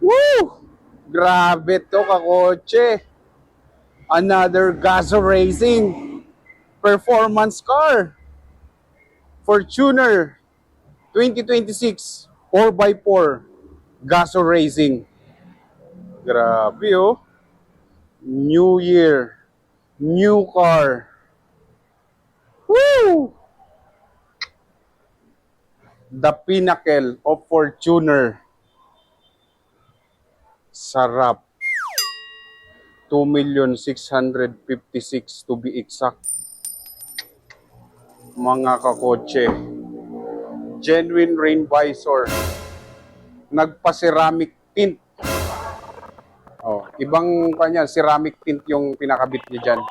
Woo! Grabe to, kakotse. Another Gaso Racing performance car. Fortuner 2026 4x4 Gaso Racing. Grabe oh. New year, new car. Woo! The pinnacle of Fortuner. Sarap. 2,656,000 to be exact. Mga kakotse. Genuine rain visor. Nagpa-ceramic tint. Oh, ibang kanya, ceramic tint yung pinakabit niya dyan.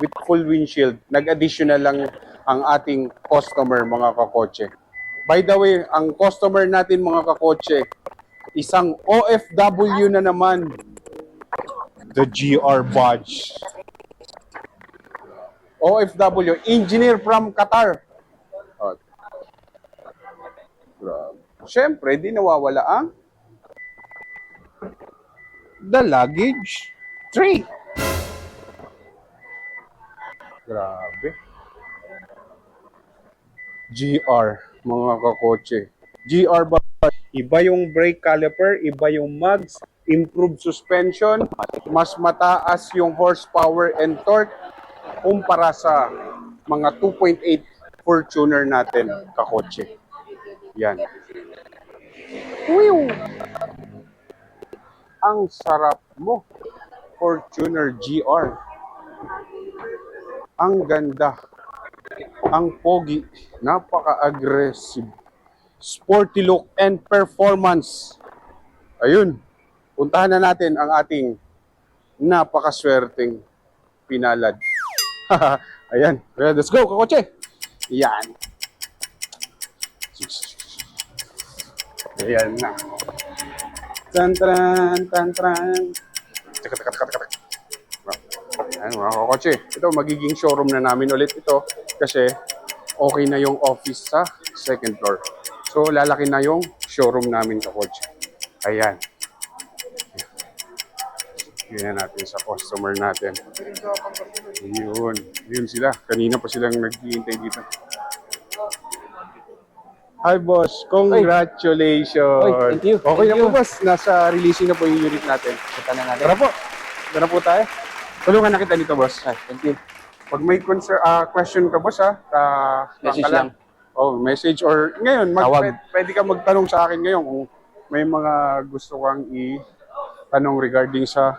With full windshield. Nag-additional lang ang ating customer, mga kakotse. By the way, ang customer natin, mga kakotse, isang OFW na naman. The GR badge. OFW, engineer from Qatar. Oh. Siyempre, di nawawala ang the luggage tray. Grabe. GR, mga kakotse. GR ba? Iba yung brake caliper, iba yung mags, improved suspension, mas mataas yung horsepower and torque kumpara sa mga 2.8 Fortuner natin, kakotse. Yan. Whew! Ang sarap mo, Fortuner GR. Ang ganda. Ang pogi. Napaka-aggressive. Sporty look and performance. Ayun. Puntahan na natin ang ating napakaswerteng pinalad. Ayan. Let's go, kakotse. Yan. Ayan na. Tantran, tantran. Ayan, mga kakotse. Ito, magiging showroom na namin ulit ito kasi okay na yung office sa second floor. So, lalaki na yung showroom namin, kakotse. Ayan. Yan natin sa customer natin. Yun. Yun sila. Kanina pa silang naghihintay dito. Hi, boss. Congratulations. Oy, thank you. Okay Thank na po, you. boss. Nasa releasing na po yung unit natin. Punta na natin. Tara po. Tara po tayo. Tulungan na kita dito, boss. Ay, thank you. Pag may question ka, boss, Message ka lang. Oh, message or ngayon, Tawag. pwede ka magtanong sa akin ngayon kung may mga gusto kang i-tanong regarding sa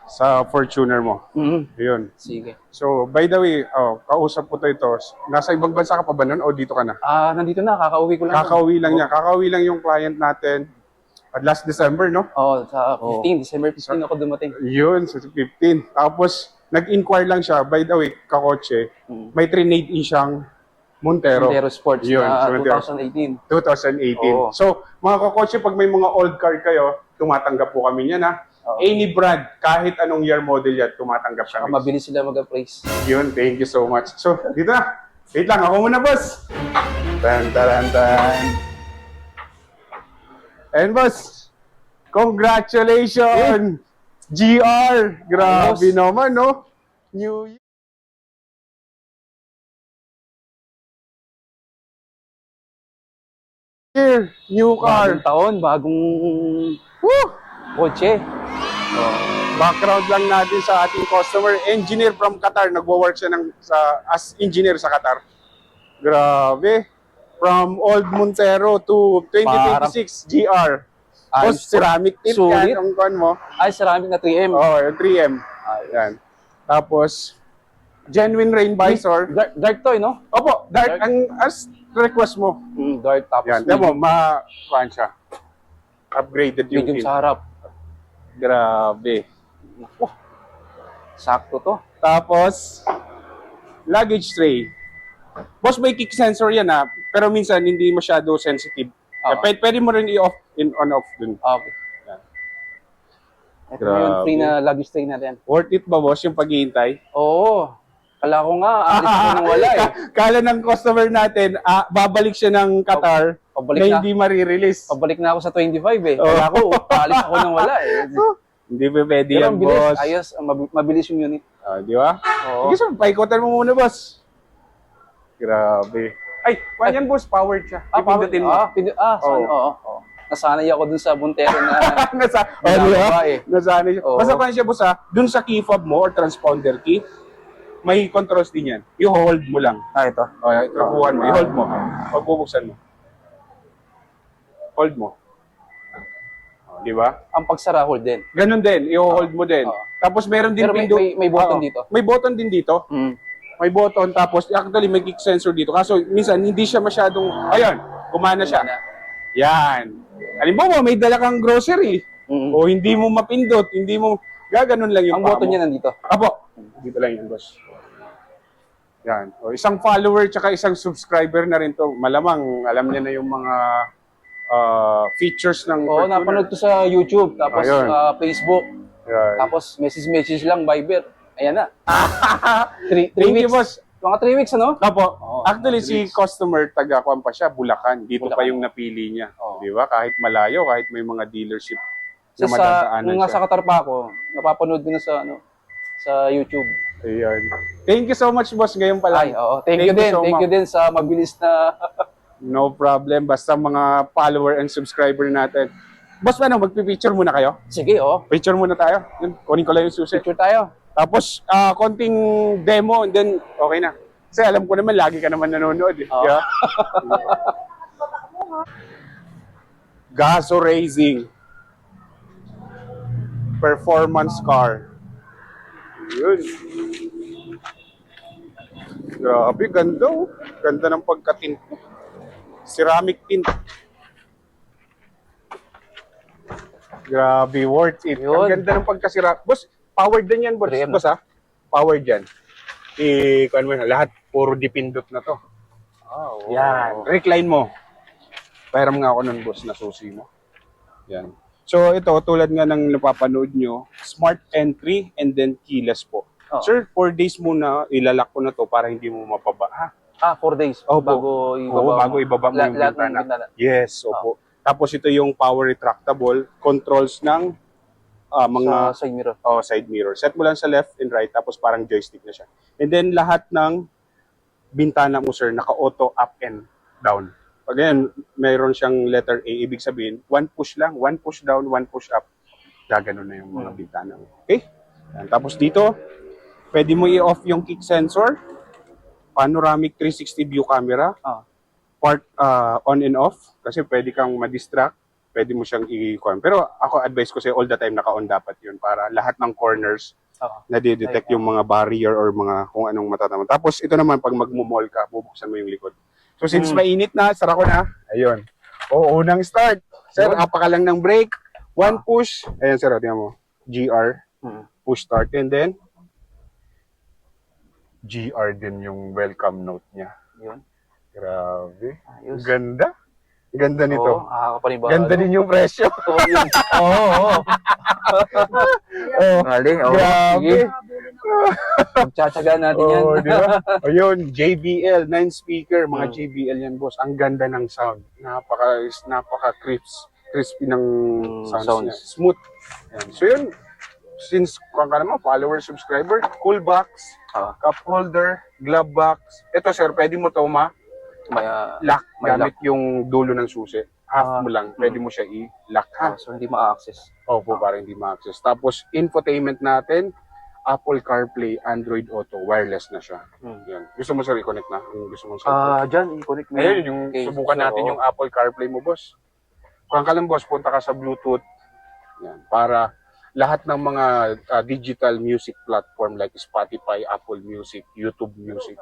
sa Fortuner mo. Yun. Sige. So, by the way, kausap ko to ito. Nasa ibang bansa ka pa ba nun o dito ka na? Nandito na. Kakauwi ko lang. Kakauwi lang niya. Kakauwi lang yung client natin. At last December, no? Sa 15. December 15 ako dumating. Yun, sa 15. Tapos, nag-inquire lang siya. By the way, kakotse, may trinade in siyang Montero. Montero Sports Yun, na Montero. 2018. 2018. Oo. So, mga kakotse, pag may mga old car kayo, tumatanggap po kami niyan, ha? Oo. Any brand, kahit anong year model yan, tumatanggap Saka kami. mabilis sila mag-appraise. Yun, thank you so much. So, dito na. Wait lang, ako muna, boss. Tan, taran, tan. And boss, congratulations! GR! Grabe Ayos. naman, no? New year, new car. Bagong taon, bagong Woo! kotse. Background lang natin sa ating customer, engineer from Qatar. Nagwo-work siya as engineer sa Qatar. Grabe. From old Montero to 2026 GR. Ayos Tapos ceramic tip Sulit. yan, ang kuhan mo. Ay, ceramic na 3M. Oh, yung 3M. Ayan. Tapos, genuine rain visor. Dark to, no? Opo, dark, as request mo. Dark tapos Yan, tiyan mo, kuhan siya. Upgraded yung medium tint. sa harap. Grabe. Oh, sakto to. Tapos, luggage tray. Boss, may kick sensor yan ha, pero minsan hindi masyado sensitive. Pwede mo rin i-off, on-off dun. Okay. Yan. Ito na yung free na luggage tray natin. Worth it ba, boss, yung paghihintay? Oo. Kala ko nga, alis ako nang wala eh. Kala ng customer natin, babalik siya ng Qatar Pabalik na na. hindi marirelease. Pabalik na ako sa 25 eh. Oh. Kala ko, alis ako nang wala eh. Hindi pa pwede Pero yan, ang bilis, boss. ayos, mabilis yung unit. Di ba? Oo. Sige, sir, paikotan mo muna, boss. Grabe. Ay, yan, boss, powered siya. Ipindutin mo. Oo. Nasanay ako dun sa Buntero na Diba? eh. Nasanay siya. Oo. Basta kung siya, boss, dun sa key fob mo or transponder key, may controls din yan. I-hold mo lang. Ito. Trakuhan mo. I-hold mo. Pagbubuksan mo. Hold mo. Di ba? Ang pagsara, hold din. Ganun din. I-hold mo din. Oo. Tapos meron din Pero may button dito. May button din dito. Mm. May button. Tapos actually may kick sensor dito. Kaso minsan hindi siya masyadong... Ayun. Kumana siya. Yan. Halimbawa, may dala kang grocery. Mm. O hindi mo mapindot. Hindi mo... Gaganon lang yung Ang button niya nandito. Apo. Dito lang yung boss. Yan. O, isang follower tsaka isang subscriber na rin to. Malamang alam niya na yung mga features ng Oo, Fortuner. napanood ko sa YouTube, tapos Ayun. Facebook, Yan. tapos message lang, Viber. Ayan na. Three Thank you, weeks. boss. Mga 3 weeks, ano? Apo. Oo, Actually, si 3 weeks. customer, taga-kuan pa siya, Bulacan. Dito pa Bulacan. yung napili niya. Oo. Di ba? Kahit malayo, kahit may mga dealership na Sa madadaanan nung nasa siya. Qatar pa ako, napapanood ko na sa YouTube. Ayan. Thank you so much, boss. Ngayon pa lang. Ay, oo. Thank you din. so Thank you much. din sa mabilis na No problem. Basta mga follower and subscriber natin. Boss, ano, magpipicture muna kayo? Sige, oh. Picture muna tayo. Yun, kunin ko lang yung susi. Picture tayo. Tapos, konting demo, and then, okay na. Kasi alam ko naman, lagi ka naman nanonood. Eh. Oo. Yeah? Gaso Racing. Performance car. Yun. Grabe, ganda oh. Ganda ng pagka-tint. Ceramic tint. Grabe, worth it. Yun. Ang ganda ng pagkasira. Boss, powered din yan, boss. 3M. Boss, ha? Powered yan. Kuan mo na, lahat, puro dipindot na to. Oh, Yan. Recline mo. Pahiram nga ako nun, boss, na susi mo. Yan. So, ito, tulad nga ng napapanood nyo, smart entry and then keyless po. Oh. Sir, 4 days muna, ilalak ko na to para hindi mo mapaba. Ha? 4 days. Opo. Bago ibaba Oo, bago ibaba mo yung lahat ng bintana. bintana. Yes, opo. Tapos ito yung power retractable, controls ng mga Sa side mirror. side mirror. Set mo lang sa left and right, tapos parang joystick na siya. And then lahat ng bintana mo, sir, naka-auto up and down. Pag yan, mayroon siyang letter A, ibig sabihin, one push lang, one push down, one push up. Gaganon na yung mga bintana mo. Okay? Yan. Tapos dito, pwede mo i-off yung kick sensor, panoramic 360 view camera, part on and off, kasi pwede kang ma-distract, pwede mo siyang i-con. Pero ako advice ko sa'yo, all the time naka-on dapat yun para lahat ng corners na-detect yung mga barrier or mga kung anong matatama. Tapos ito naman, pag magmumall ka, bubuksan mo yung likod. So since mainit na, sara ko na, ayun. Oo, unang start. Sir, apaka lang ng brake, one push, ayan sir, tingnan mo, GR, push start, and then, GR din yung welcome note niya. Yun. Grabe. Ayos. Ganda. Ganda nito. Oo, nakakapanibago. Ganda din yung presyo. Oo, yun. Oo. Oh, Galing, oo. grabe. Sige. Pagtsatsagaan natin yan. Oh, di ba? Ayun, JBL, 9 speaker, mga JBL yan, boss. Ang ganda ng sound. Napaka crispy ng sounds niya. Smooth. Yan. So yun, since kung ka naman, follower, subscriber, cool box, cup holder, glove box. Ito sir, pwede mo to lock may gamit yung dulo ng susi. Half mo lang, pwede mo siya i-lock ha. So, hindi ma-access. Opo, para hindi ma-access. Tapos, infotainment natin, Apple CarPlay, Android Auto, wireless na siya. Yan. Gusto mo sir i-connect na? Yung gusto mong Dyan, i-connect mo. ayun, yung Okay. subukan natin Oo. yung Apple CarPlay mo, boss. Kung ka lang, boss, punta ka sa Bluetooth. Yan. Para lahat ng mga digital music platform like Spotify, Apple Music, YouTube Music,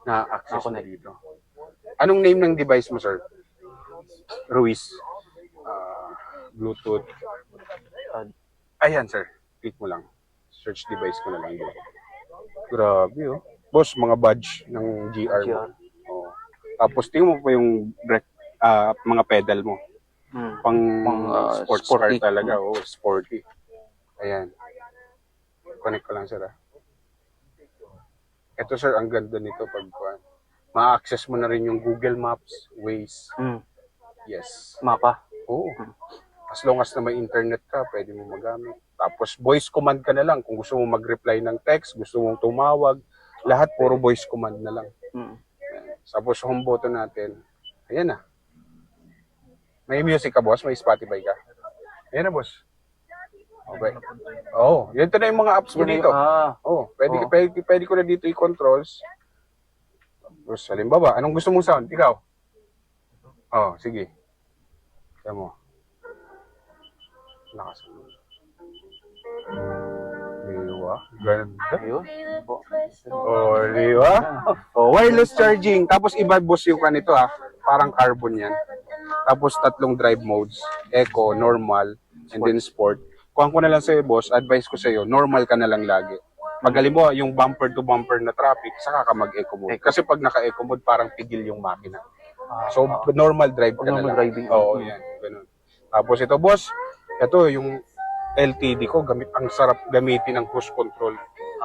na-access mo dito. Anong name ng device mo, sir? Ruiz. Bluetooth. Ayan, sir. Click mo lang. Search device ko na lang dito. Grabe, oh. Boss, mga badge ng GR mo. Oh. Tapos, tingnan mo pa yung brake, mga pedal mo. Pang sports sporty. car talaga. Oh, sporty. Ayan. Connect ko lang, sir. Ito sir, ang ganda nito pag ma-access mo na rin yung Google Maps, Waze. Yes. Mapa. Oo. As long as na may internet ka, pwede mo magamit. Tapos voice command ka na lang. Kung gusto mo mag-reply ng text, gusto mong tumawag, lahat puro voice command na lang. Tapos home button natin. Ayan na. May music ka, boss? May Spotify ka? Ayan na, boss. Okay. Oh, yun na yung mga apps ko dito. Oh, pwede ko na dito i-controls. Tapos, halimbawa, anong gusto mong sound? Ikaw? Oh, sige. Kaya mo. Lakas mo. Diba? Ganda. Ayun. Oh, diba? Oh, wireless charging. Tapos iba boss yung kanito parang carbon yan. Tapos 3 drive modes. Eco, normal, and then sport. Kuhan ko na lang sa'yo boss, advice ko sa'yo, normal ka na lang lagi. Pag halimbawa, yung bumper to bumper na traffic, saka ka mag-eco mode. Kasi pag naka-eco mode, parang pigil yung makina. So, normal drive ka na Normal lang. driving. Oo, yan. Ganun. Tapos ito boss, ito yung LTD ko, ang sarap gamitin ng cruise control.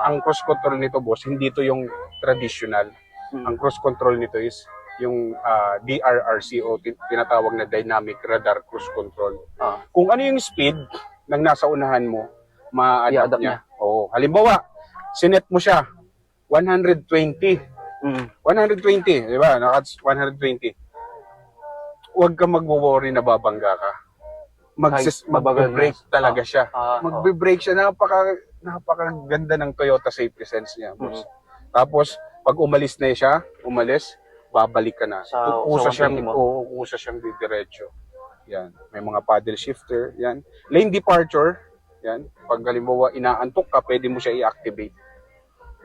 Ang cruise control nito boss, hindi to yung traditional. Ang cruise control nito is yung DRRC o tinatawag na Dynamic Radar Cruise Control. Kung ano yung speed ng nasa unahan mo, ma-adapt niya. Oo. Halimbawa, sinet mo siya 120. 120, di ba? Naka 120. Huwag ka magwo-worry na babangga ka. Magbe-brake talaga siya. Magbe-brake siya. Napakaganda ng Toyota Safety Sense niya, boss. Tapos, pag umalis na siya, babalik ka na. Kusa siyang didiretso. Yan. May mga paddle shifter. Yan. Lane departure. Yan. Pag halimbawa inaantok ka, pwede mo siya i-activate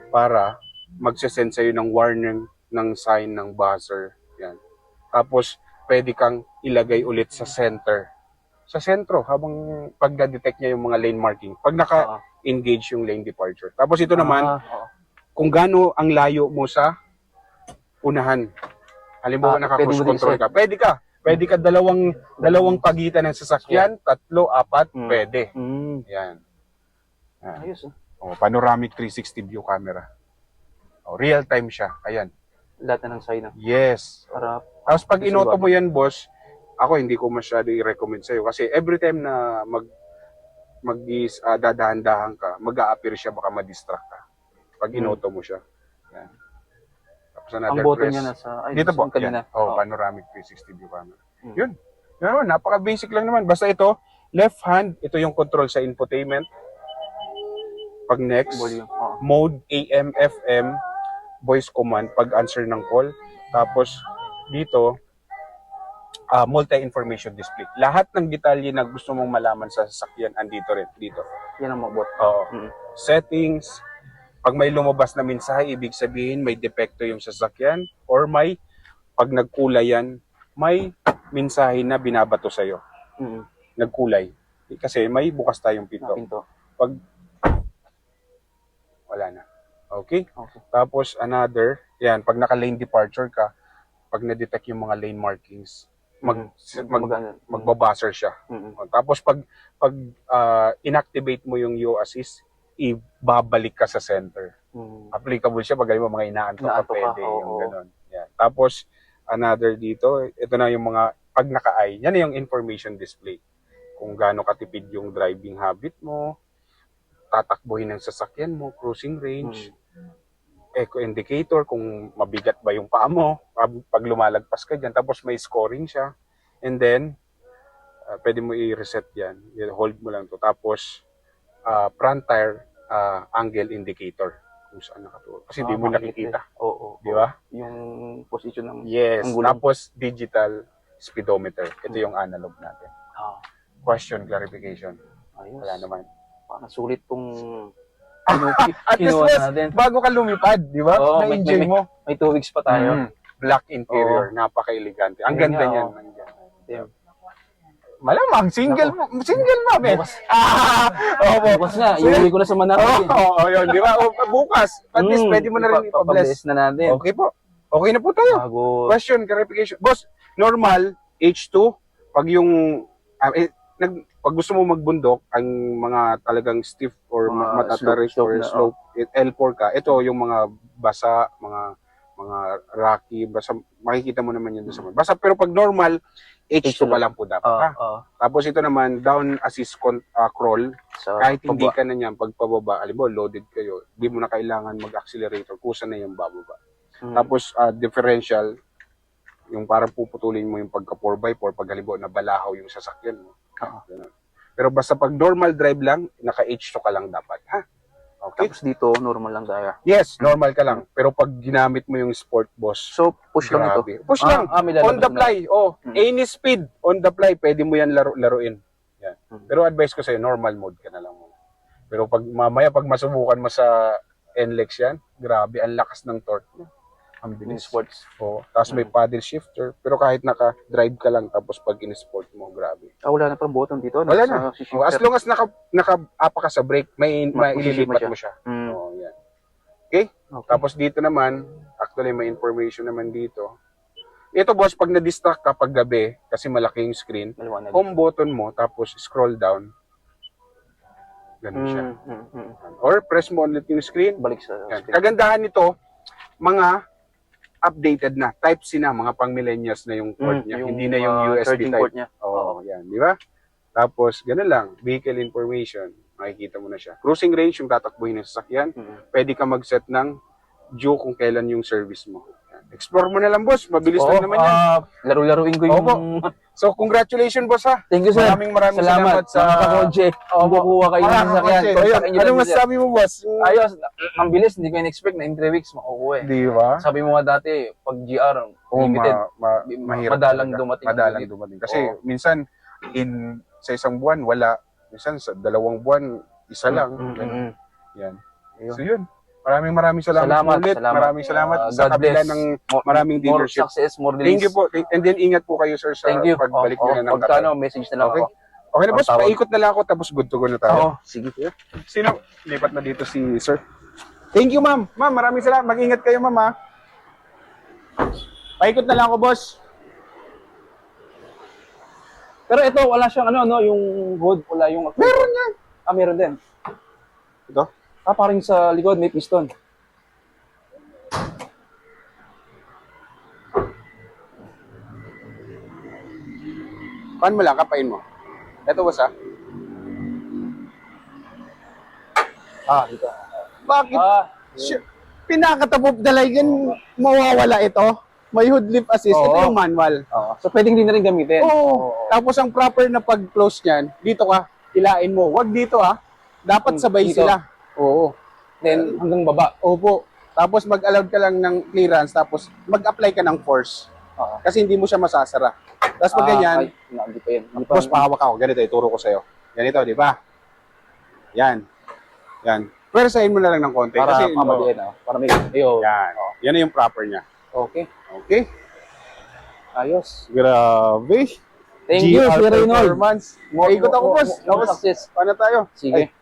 para magsasend sa'yo ng warning ng sign ng buzzer. Yan. Tapos, pwede kang ilagay ulit sa center. Sa sentro, habang pag-detect niya yung mga lane marking. Pag naka-engage yung lane departure. Tapos ito naman, kung gaano ang layo mo sa unahan. Halimbawa, naka-cruise control ka. Pwede ka dalawang pagitan ng sasakyan, 3, 4, pwede. Yan. Ayos. Panoramic 360 view camera. Real time siya. Ayan. Lahat na ng sign. Yes. Tapos pag inoto mo yan, boss, ako hindi ko masyado i-recommend sa'yo kasi every time na dadahan-dahan ka, mag-a-appear siya, baka ma-distract ka. Pag inoto mo siya. Yan. Tapos Ang button niya nasa... Dito po. Yan. Panoramic 360 view camera. Yun. Yan, napaka-basic lang naman. Basta ito, left hand, ito yung control sa infotainment. Pag next, mode, AM, FM, voice command, pag answer ng call. Tapos, dito, multi-information display. Lahat ng detalye na gusto mong malaman sa sasakyan, andito rin. Dito. Yan ang mabot. Settings. Pag may lumabas na mensahe, ibig sabihin may depekto yung sasakyan or pag nagkulay yan, may mensahe na binabato sa'yo. Nagkulay. Kasi may bukas tayong pinto. Pag wala na. Okay? Tapos another, yan, pag naka-lane departure ka, pag na-detect yung mga lane markings, magbabuzzer siya. Tapos pag inactivate mo yung U assist, ibabalik ka sa center. Applicable siya pag mo mga inaantok ka, pwede yung gano'n. Yan. Tapos another dito, ito na yung mga pag naka-eye, yan yung information display. Kung gaano katipid yung driving habit mo, tatakbuhin ng sasakyan mo, cruising range, eco indicator, kung mabigat ba yung paa mo, pag lumalagpas ka dyan, tapos may scoring siya, and then, pwede mo i-reset yan, hold mo lang to, tapos, front tire angle indicator, kung saan nakaturo, kasi di mo nakikita, di ba? Yung position ng angulo. Tapos, digital speedometer, ito yung analog natin. Question, clarification, wala naman. Sulit tong at least natin. Bago ka lumipad, di ba? Na-enjoy mo. May 2 weeks pa tayo. Black interior, napaka-elegante. Ang ganda niyan. Malamang, single mom eh. Bukas nga, iuwi ko na sa Manila. Yun, di ba? Bukas. At least pwede mo na rin ipabless. Na natin. Okay po. Okay na po tayo. Question, clarification. Boss, normal, H2, pag yung, pag gusto mo magbundok, ang mga talagang stiff or Mga matatarik slope or na, slope, L4 ka, ito yung mga basa, mga rocky, basta makikita mo naman yun doon sa mga. Basta pero pag normal, H2 pa lang po dapat. Ha? Tapos ito naman, down assist crawl, So, kahit hindi ka na niyan, pagpababa, alam mo, loaded kayo, hindi mo na kailangan mag-accelerator, kusa na yung bababa. Tapos differential, yung parang puputulin mo yung pagka 4x4 pag halimbawa na balahaw yung sasakyan mo. Ganun. Pero basta pag normal drive lang, naka H2 ka lang dapat, ha? Okay? Tapos dito, normal lang tayo. Yes, normal ka lang. Pero pag ginamit mo yung sport boss, So, push lang ito. grabe. Push lang. May On lalabas the na. fly. Any speed on the fly, pwede mo yan laruin. Yan. Pero advice ko sa'yo, normal mode ka na lang muna. Pero pag mamaya, pag masubukan mo sa NLEX yan, grabe, ang lakas ng torque. Ang In bilis. sports. Tapos may paddle shifter. Pero kahit naka-drive ka lang, tapos pag in-sport mo, grabe. Wala na parang button dito. Wala na. As long as naka-apa ka sa brake, may ililipat mo siya. Mm. Yan. Okay? Tapos dito naman, actually may information naman dito. Ito boss, pag na-distract ka pag gabi, kasi malaki yung screen, Maliwanag. home button mo, tapos scroll down. Ganun siya. Mm. Or press mo ulit yung screen. Balik sa Yan. screen. Kagandahan nito, mga updated na. Type-C na, mga pang-millennials na yung port niya. Hindi na yung USB 13 type. port niya. Yan. Di ba? Tapos, ganun lang. Vehicle information. Makikita mo na siya. Cruising range, yung tatakbuhin ng sasakyan. Pwede ka mag-set ng due kung kailan yung service mo. Yan. Explore mo na lang, boss. Mabilis lang naman yan. Laro-laruin ko yung... So, congratulations, boss, ha. Thank you, sir. Maraming salamat sa... Mga kakotse. Kukuha kayo ng sasakyan. Anong masasabi mo, boss? Ayos. Ang bilis. Hindi ko in-expect na in 3 weeks makukuha eh. Di ba? Sabi mo nga dati, pag GR, limited. Mahirap Madalang talaga. dumating. Madalang dumating. Kasi minsan, sa isang buwan, wala. Minsan, sa 2 buwan, isa lang. Yan. So, yun. Maraming salamat ulit. Maraming salamat sa God kabila bless. ng maraming More dealership. success, more delays. Thank you po. And then, ingat po kayo, sir, sa Thank you. pagbalik nyo na ng Pagka Qatar. message na lang Okay. ako. Okay na, boss. Tawag. Paikot na lang ako, tapos good to go na tayo. Sige. Sino? Lipat na dito si sir. Thank you, ma'am. Ma'am, maraming salamat. Mag-ingat kayo, ma'am, ha. Paikot na lang ako, boss. Pero ito, wala siyang yung hood, wala yung... Meron yan. Meron din. Ito? Parang sa likod may piston. Paano mo lang, kapain mo. Ito, boss, ha. Dito. Bakit? Pinakatapop dalagan, mawawala ito. May hood lip assist. Oo. Ito yung manual. So, pwedeng din na rin gamitin. Oo. Tapos ang proper na pag-close niyan, dito ka, hilain mo. Wag dito, ha. Dapat sabay Dito. sila. Oo. Then, hanggang baba. Opo. Tapos mag-allowed ka lang ng clearance, tapos mag-apply ka ng force. Kasi hindi mo siya masasara. Tapos pag ganyan, Hindi pa yun. boss, pahawak ako. Ganito, ituro ko sa'yo. Ganito, di ba? Yan. Yan. Pwersahin mo na lang ng konti. Para kasi, pamaliin. Para may... Ayo. yan. Yan na yung proper niya. Okay. Okay? Ayos. Grabe. Thank you, GR Sir Reynold. performance. Ikot ako, boss. More Tapos, success. paano tayo? Sige.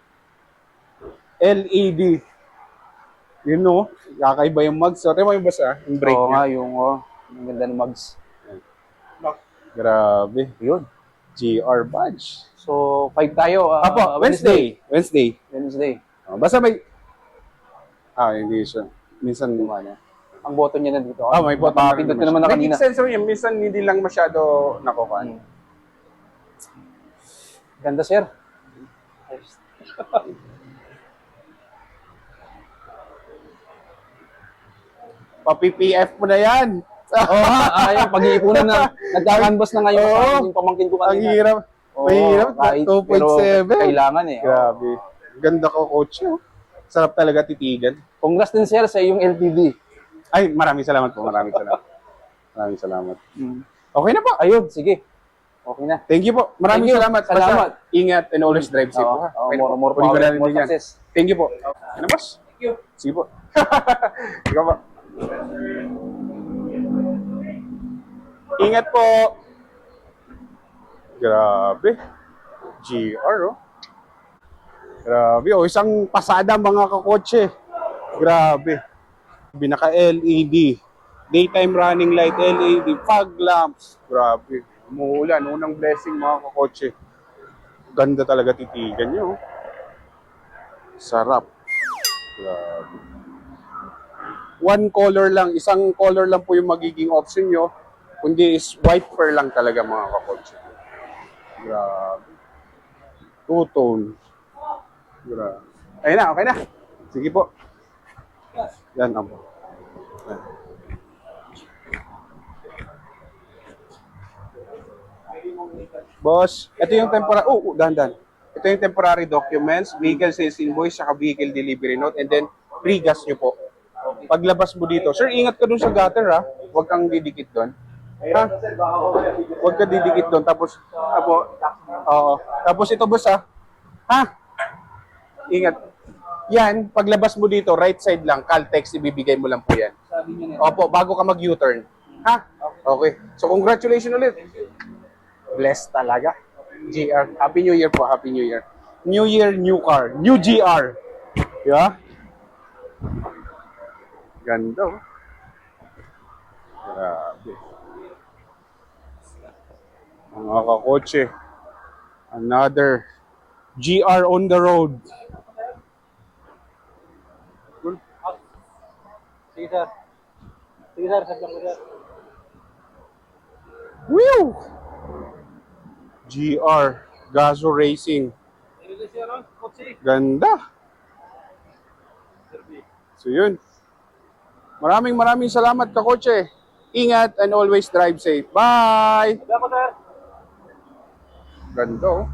LED. You know, kakaiba yung mugs. So, mo yung basa, yung brake Oo niya. nga, yung ganda ng mugs. Grabe. Yun. GR badge. So, 5 tayo. Apo, Wednesday. Wednesday. Basta may... hindi siya. Minsan... Ang button niya nandito. may button. Napapindot ko naman na kanina. May sensor yun. Minsan hindi lang masyado nakukuha. Ganda, sir. Pa-PPF mo na yan. Ayun, pag-iipunan na. Nagkakanvas na ngayon. Oo. Yung pamangkin ko kanina. Ang hirap. Mahirap. Kahit, 2.7. pero kailangan eh. Grabe. Ganda ko, coach. Sarap talaga titigan. Congrats din, sir, sa iyong LTV. Ay, maraming salamat po. Maraming salamat. Okay na po. Ayun, sige. Okay na. Thank you po. Maraming Thank you. salamat. Salamat. Basta, ingat and always drive safe. Oo. Okay na po. More Kunin ko power, na rin more din yan. success. Thank you po. Ano, boss? Thank you. Sige po. Ikaw po. Ingat po. Grabe. GR, oh. Grabe, oh. Isang pasada mga kakotse. Grabe. Naka-LED. Daytime running light, LED, fog lamps. Grabe. Umuulan. Unang blessing mga kakotse. Ganda talaga titigan nyo. Sarap. Grabe. One color lang, isang color lang po yung magiging option nyo. Kundi is white pearl lang talaga mga kakotse. Grabe. Two-tone. Grabe. Ayun na, okay na. Sige po. Yan na po. Yan. Boss, ito yung temporary, dahan-dahan. Ito yung temporary documents, vehicle sales invoice, saka vehicle delivery note, and then free gas nyo po. Paglabas mo dito, sir, ingat ka dun sa gutter ha. Huwag kang didikit doon. Ha? Huwag ka didikit doon. Tapos, tapos ito boss ha. Ha? Ingat. Yan, paglabas mo dito, right side lang, Caltex, ibibigay mo lang po yan. Opo, bago ka mag-U-turn. Ha? Okay. So, congratulations ulit. Blessed talaga. GR. Happy New Year po. Happy New Year. New Year, new car. New GR. Yeah? Ganda. Oh. Grabe. Mga kakotse. Another GR on the road. Sige, sir. Sige, sir. Sabihan ko, sir. Whew! GR. Gaso Racing. Ganda. So yun. Maraming salamat kakotse. Ingat and always drive safe. Bye! Sabihan ko, sir. Ganda oh.